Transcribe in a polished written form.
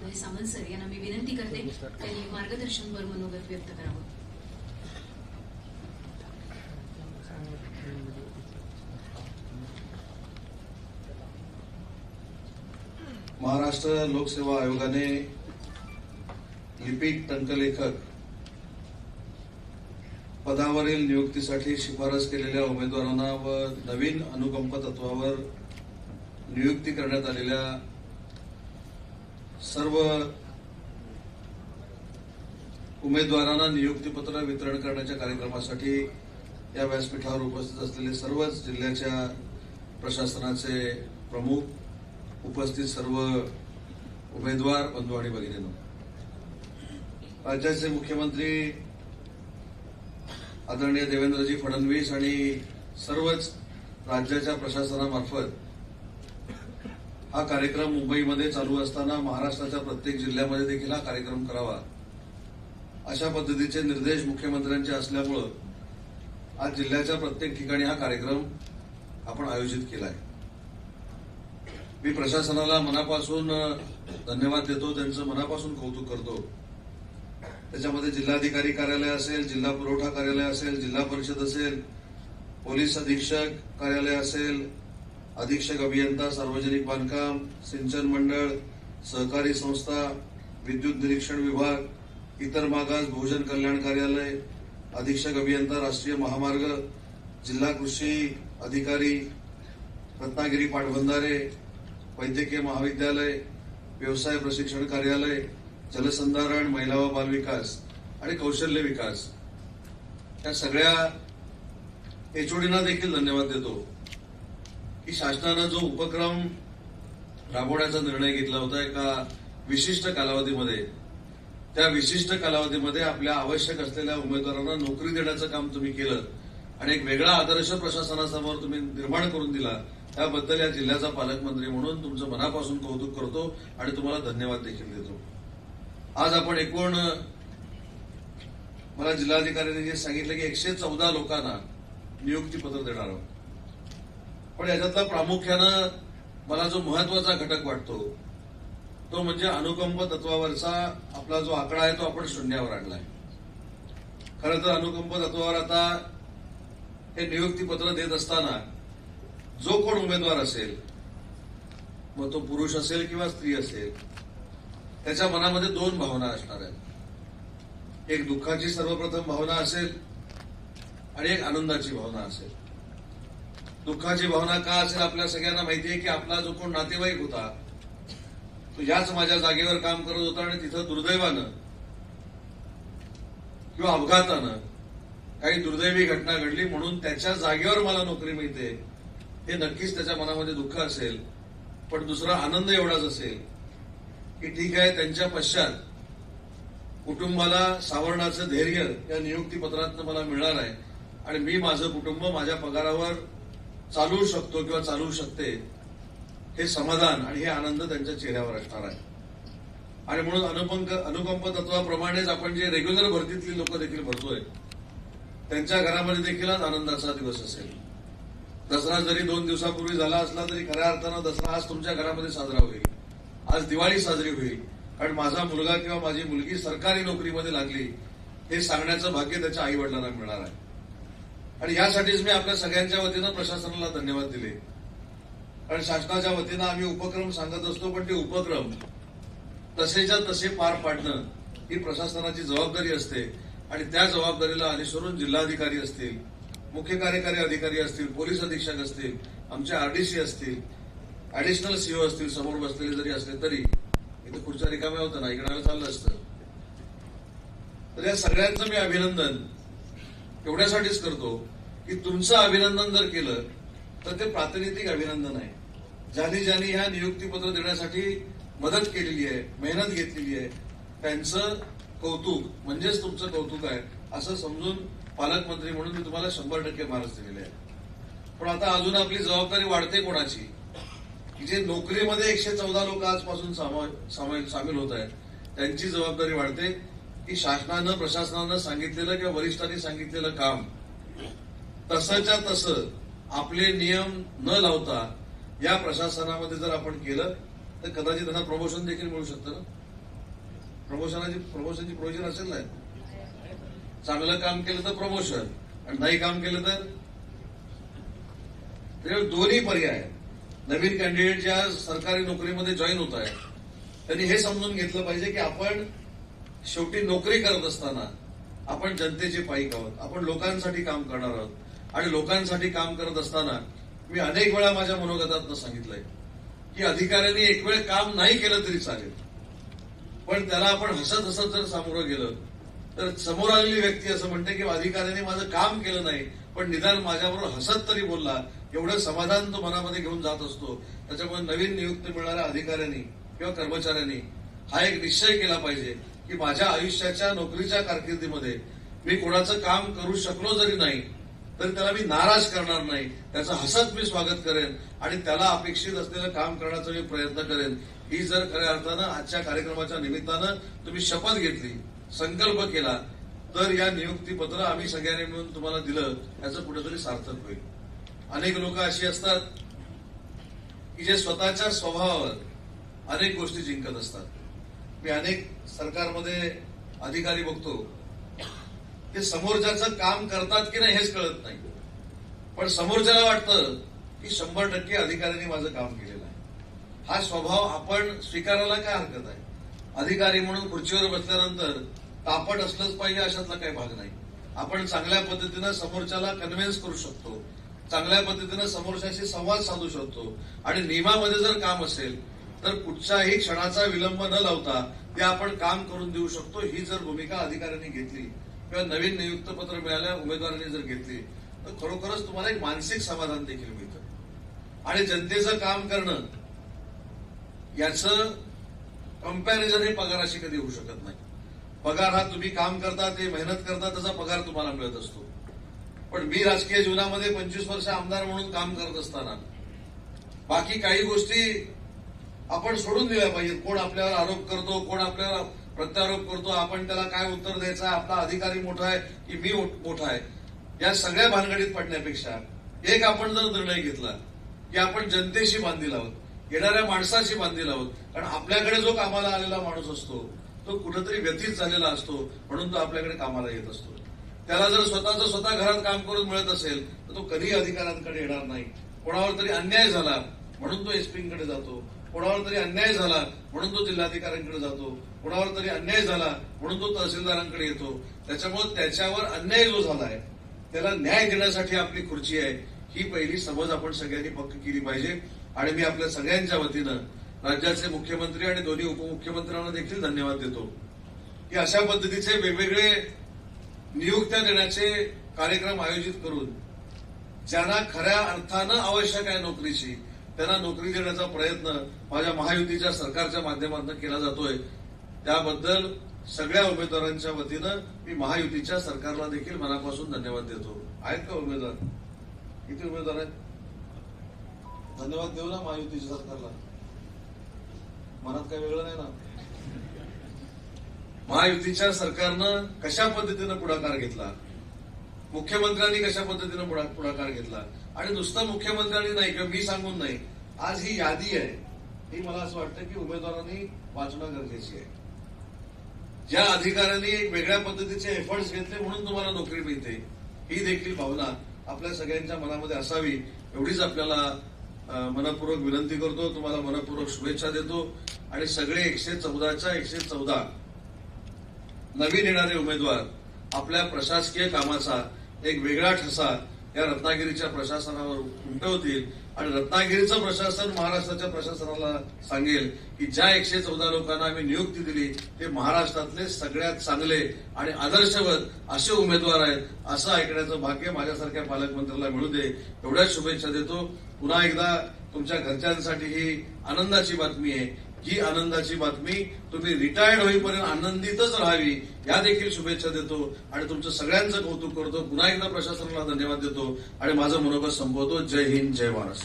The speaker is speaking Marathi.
अभय सामंत सर यांना मी विनंती करते त्यांनी मार्गदर्शनपर मनोगत व्यक्त करावं. महाराष्ट्र लोकसेवा आयोगाने लिपिक टंकलेखक पदावरील नियुक्तीसाठी शिफारस केलेल्या उमेदवारांना व नवीन अनुकंप तत्वावर नियुक्ती करण्यात आलेल्या सर्व उमेदवारांना नियुक्तीपत्र वितरण करण्याच्या कार्यक्रमासाठी या व्यासपीठावर उपस्थित असलेले सर्वच जिल्ह्याच्या प्रशासनाचे प्रमुख, उपस्थित सर्व उमेदवार बंधू आणि भगिनींनो, राज्याचे मुख्यमंत्री आदरणीय देवेंद्रजी फडणवीस आणि सर्वच राज्याच्या प्रशासनामार्फत हा कार्यक्रम मुंबईमध्ये चालू असताना महाराष्ट्राच्या प्रत्येक जिल्ह्यामध्ये देखील हा कार्यक्रम करावा अशा पद्धतीचे निर्देश मुख्यमंत्र्यांचे असल्यामुळे आज जिल्ह्याच्या प्रत्येक ठिकाणी हा कार्यक्रम आपण आयोजित केला आहे. मी प्रशासनाला मनापासून धन्यवाद देतो, त्यांचं मनापासून कौतुक करतो. त्याच्यामध्ये जिल्हाधिकारी कार्यालय असेल, जिल्हा पुरवठा कार्यालय असेल, जिल्हा परिषद असेल, पोलीस अधीक्षक कार्यालय असेल, अधीक्षक अभियंता सार्वजनिक बांधकाम, सिंचन मंडळ, सहकारी संस्था, विद्युत निरीक्षण विभाग, इतर मागास बहुजन कल्याण कार्यालय, अधीक्षक अभियंता राष्ट्रीय महामार्ग, जिल्हा कृषी अधिकारी, रत्नागिरी पाटबंधारे, वैद्यकीय महाविद्यालय, व्यवसाय प्रशिक्षण कार्यालय, जलसंधारण, महिला व बालविकास आणि कौशल्य विकास या सगळ्या एचओडींना देखील धन्यवाद देतो की शासनानं जो उपक्रम राबवण्याचा निर्णय घेतला होता एका विशिष्ट कालावधीमध्ये, त्या विशिष्ट कालावधीमध्ये आपल्या आवश्यक असलेल्या उमेदवारांना नोकरी देण्याचं काम तुम्ही केलं आणि एक वेगळा आदर्श प्रशासनासमोर तुम्ही निर्माण करून दिला, त्याबद्दल या जिल्ह्याचा पालकमंत्री म्हणून तुमचं मनापासून कौतुक करतो आणि तुम्हाला धन्यवाद देखील देतो. आज आपण एकूण मला जिल्हाधिकाऱ्यांनी जे सांगितलं की 114 लोकांना नियुक्तीपत्र देणार आहोत. पण याच्यातला प्रामुख्यानं मला जो महत्वाचा घटक वाटतो तो म्हणजे अनुकंप तत्वावरचा आपला जो आकडा आहे तो आपण शून्यावर आणलाय. खरं तर अनुकंप तत्वावर आता हे नियुक्तीपत्र देत असताना जो कोण उमेदवार असेल, मग तो पुरुष असेल किंवा स्त्री असेल, त्याच्या मनामध्ये दोन भावना असणार आहेत. एक दुःखाची सर्वप्रथम भावना असेल आणि एक आनंदाची भावना असेल. दुःखाची भावना का असेल? आपल्या सगळ्यांना माहिती आहे की आपला जो कोण नातेवाईक होता तो याच माझ्या जागेवर काम करत होता आणि तिथं दुर्दैवानं किंवा अपघातानं काही दुर्दैवी घटना घडली म्हणून त्याच्या जागेवर मला नोकरी मिळते, हे नक्कीच त्याच्या मनामध्ये दुःख असेल. पण दुसरा आनंद एवढाच असेल की ठीक आहे, त्यांच्या पश्चात कुटुंबाला सावरण्याचं धैर्य या नियुक्तीपत्रातनं मला मिळणार आहे आणि मी माझं कुटुंब माझ्या पगारावर चालवू शकतो किंवा चालवू शकते, हे समाधान आणि हे आनंद त्यांच्या चेहऱ्यावर असणार आहे. आणि म्हणून अनुकंप तत्वाप्रमाणेच आपण जे रेग्युलर भरतीतली लोक देखील भरतोय त्यांच्या घरामध्ये देखील आज आनंदाचा दिवस असेल. दसरा जरी 2 दिवसापूर्वी झाला असला तरी खऱ्या अर्थानं दसरा आज तुमच्या घरामध्ये साजरा होईल, आज दिवाळी साजरी होईल, कारण माझा मुलगा किंवा माझी मुलगी सरकारी नोकरीमध्ये लागली हे सांगण्याचं भाग्य त्याच्या आई वडिलांना मिळणार आहे. आणि यासाठीच मी आपल्या सगळ्यांच्या वतीनं प्रशासनाला धन्यवाद दिले. कारण शासनाच्या वतीनं आम्ही उपक्रम सांगत असतो, पण ते उपक्रम तसेच्या तसे पार पाडणं ही प्रशासनाची जबाबदारी असते. आणि त्या जबाबदारीला अनुसरून जिल्हाधिकारी असतील, मुख्य कार्यकारी अधिकारी असतील, पोलीस अधीक्षक असतील, आमचे आरडीसी असतील, ऍडिशनल सीओ असतील, समोर बसलेले जरी असले तरी इथे खुर्च्या रिकाम्या होतं ना, इकडे चाललं असतं. तर या सगळ्यांचं मी अभिनंदन एवढ्यासाठीच करतो की तुमचं अभिनंदन जर केलं तर ते प्रातिनिधिक अभिनंदन आहे. ज्यांनी ज्यांनी ह्या नियुक्तीपत्र देण्यासाठी मदत केलेली आहे, मेहनत घेतलेली आहे, त्यांचं कौतुक म्हणजेच तुमचं कौतुक आहे असं समजून पालकमंत्री म्हणून मी तुम्हाला 100% मार्क्स दिलेले आहे. पण आता अजून आपली जबाबदारी वाढते कोणाची, की जे नोकरीमध्ये 114 लोक आजपासून सामील होत आहेत त्यांची जबाबदारी वाढते की शासनानं प्रशासनानं सांगितलेलं किंवा वरिष्ठांनी सांगितलेलं काम तसंच्या तसं आपले नियम न लावता या प्रशासनामध्ये जर आपण केलं तर कदाचित त्यांना प्रमोशन देखील मिळू शकतं ना. प्रमोशनची प्रोव्हिजन असेल ना. चांगलं काम केलं तर प्रमोशन आणि नाही काम केलं तर दोन्ही पर्याय. नवीन कॅन्डिडेट ज्या सरकारी नोकरीमध्ये जॉईन होत आहे त्यांनी हे समजून घेतलं पाहिजे की आपण शेवटी नोकरी करत असताना आपण जनतेचे पाईक आहोत, आपण लोकांसाठी काम करणार आहोत. आणि लोकांसाठी काम करत असताना मी अनेक वेळा माझ्या मनोगतातनं सांगितलंय की अधिकाऱ्यांनी एक वेळ काम नाही केलं तरी चालेल, पण त्याला आपण हसत हसत जर सामोरं गेलं तर समोर आलेली व्यक्ती असं म्हणते की अधिकाऱ्याने माझं काम केलं नाही पण निदान माझ्याबरोबर हसत तरी बोलला, एवढं समाधान तो मनामध्ये घेऊन जात असतो. त्याच्यामुळे नवीन नियुक्ती मिळणाऱ्या अधिकाऱ्यांनी किंवा कर्मचाऱ्यांनी हा एक निश्चय केला पाहिजे की माझ्या आयुष्याच्या नोकरीच्या कारकिर्दीमध्ये मी कोणाचं काम करू शकलो जरी नाही तरी त्याला मी नाराज करणार नाही, त्याचं हसत मी स्वागत करेन आणि त्याला अपेक्षित असलेलं काम करण्याचा मी प्रयत्न करेन. ही जर खऱ्या अर्थानं आजच्या कार्यक्रमाच्या निमित्तानं तुम्ही शपथ घेतली, संकल्प केला तर या नियुक्तीपत्र आम्ही सगळ्यांनी मिळून तुम्हाला दिलं याचं कुठेतरी सार्थक होईल. अनेक लोक अशी असतात की जे स्वतःच्या स्वभावावर अनेक गोष्टी जिंकत असतात. मी अनेक सरकारमध्ये अधिकारी बघतो ते समोरच्याचं काम करतात की नाही हेच कळत नाही, पण समोरच्याला वाटतं की 100% अधिकाऱ्यांनी माझं काम केलेलं आहे. हा स्वभाव आपण स्वीकारायला काय हरकत आहे. अधिकारी म्हणून खुर्चीवर बसल्यानंतर तापट असलंच पाहिजे अशातला काही भाग नाही. आपण चांगल्या पद्धतीनं समोरच्याला कन्व्हिन्स करू शकतो, चांगल्या पद्धतीनं समोरच्याशी संवाद साधू शकतो आणि नियमामध्ये जर काम असेल तर कुठच्याही क्षणाचा विलंब न लावता ते आपण काम करून देऊ शकतो. ही जर भूमिका अधिकाऱ्यांनी घेतली किंवा नवीन नियुक्त पत्र मिळाल्या उमेदवारांनी जर घेतली तर खरोखरच तुम्हाला एक मानसिक समाधान देखील मिळतं. आणि जनतेचं काम करणं याचं कंपॅरिझन हे पगाराशी कधी होऊ शकत नाही. पगार हा तुम्ही काम करता, ते मेहनत करता, त्याचा पगार तुम्हाला मिळत असतो. पण मी राजकीय जीवनामध्ये 25 वर्ष आमदार म्हणून काम करत असताना बाकी काही गोष्टी आपण सोडून दिल्या पाहिजेत. कोण आपल्यावर आरोप करतो, कोण आपल्याला प्रत्यारोप करतो, आपण त्याला काय उत्तर द्यायचं, आपला अधिकारी मोठा आहे की मी मोठा आहे, या सगळ्या भानगडीत पडण्यापेक्षा एक आपण जर निर्णय घेतला की आपण जनतेशी बांधील आहोत, येणाऱ्या माणसाशी बांधील आहोत. कारण आपल्याकडे जो कामाला आलेला माणूस असतो तो कुठेतरी व्यथित झालेला असतो म्हणून तो आपल्याकडे कामाला येत असतो. त्याला जर स्वतः घरात काम करून मिळत असेल तर तो कधीही अधिकाऱ्यांकडे येणार नाही. कोणावर तरी अन्याय झाला म्हणून तो एसपींकडे जातो, कोणावर तरी अन्याय झाला म्हणून तो जिल्हाधिकाऱ्यांकडे जातो, कोणावर तरी अन्याय झाला म्हणून तो तहसीलदारांकडे येतो. त्याच्यामुळे त्याच्यावर अन्याय जो झालाय त्याला न्याय देण्यासाठी आपली खुर्ची आहे, ही पहिली समज आपण सगळ्यांनी पक्की केली पाहिजे. आणि मी आपल्या सगळ्यांच्या वतीनं राज्याचे मुख्यमंत्री आणि दोन्ही उपमुख्यमंत्र्यांना देखील धन्यवाद देतो की अशा पद्धतीचे वेगवेगळे नियुक्त्या देण्याचे कार्यक्रम आयोजित करून ज्यांना खऱ्या अर्थानं आवश्यक आहे नोकरीची त्यांना नोकरी देण्याचा प्रयत्न माझ्या महायुतीच्या सरकारच्या माध्यमातून केला जातोय. त्याबद्दल सगळ्या उमेदवारांच्या वतीनं मी महायुतीच्या सरकारला देखील मनापासून धन्यवाद देतो. आहेत का उमेदवार? किती उमेदवार आहेत? धन्यवाद देऊ ना महायुतीच्या सरकारला. मनात काही वेगळं नाही ना. महायुतीच्या सरकारनं कशा पद्धतीनं पुढाकार घेतला, मुख्यमंत्र्यांनी कशा पद्धतीनं पुढाकार घेतला आणि नुसतं मुख्यमंत्र्यांनी नाही किंवा मी सांगून नाही, आज ही यादी आहे ही मला असं वाटतं की उमेदवारांनी वाचणं गरजेची आहे. ज्या अधिकाऱ्यांनी एक वेगळ्या पद्धतीचे एफर्ट्स घेतले म्हणून तुम्हाला नोकरी मिळते, ही देखील भावना आपल्या सगळ्यांच्या मनामध्ये असावी एवढीच आपल्याला मनपूर्वक विनंती करतो. तुम्हाला मनपूर्वक शुभेच्छा देतो आणि सगळे 114च्या 114 नवीन येणारे उमेदवार आपल्या प्रशासकीय कामाचा एक वेगळा ठसा या रत्नागिरीच्या प्रशासनावर उमटवतील आणि रत्नागिरीचं प्रशासन महाराष्ट्राच्या प्रशासनाला सांगेल की ज्या 114 लोकांना आम्ही नियुक्ती दिली ते महाराष्ट्रातले सगळ्यात चांगले आणि आदर्शवत असे उमेदवार आहेत, असं ऐकण्याचं भाग्य माझ्यासारख्या पालकमंत्र्याला मिळू दे एवढ्याच शुभेच्छा देतो. पुन्हा एकदा तुमच्या घरच्यांसाठी ही आनंदाची बातमी आहे. ही आनंदाची बातमी तुम्ही रिटायर्ड होईपर्यंत आनंदितच राहावी या देखील शुभेच्छा देतो आणि तुमचं सगळ्यांचं कौतुक करतो. पुन्हा एकदा प्रशासनाला धन्यवाद देतो आणि माझं मनोगत संपवतो. जय हिंद, जय महाराष्ट्र.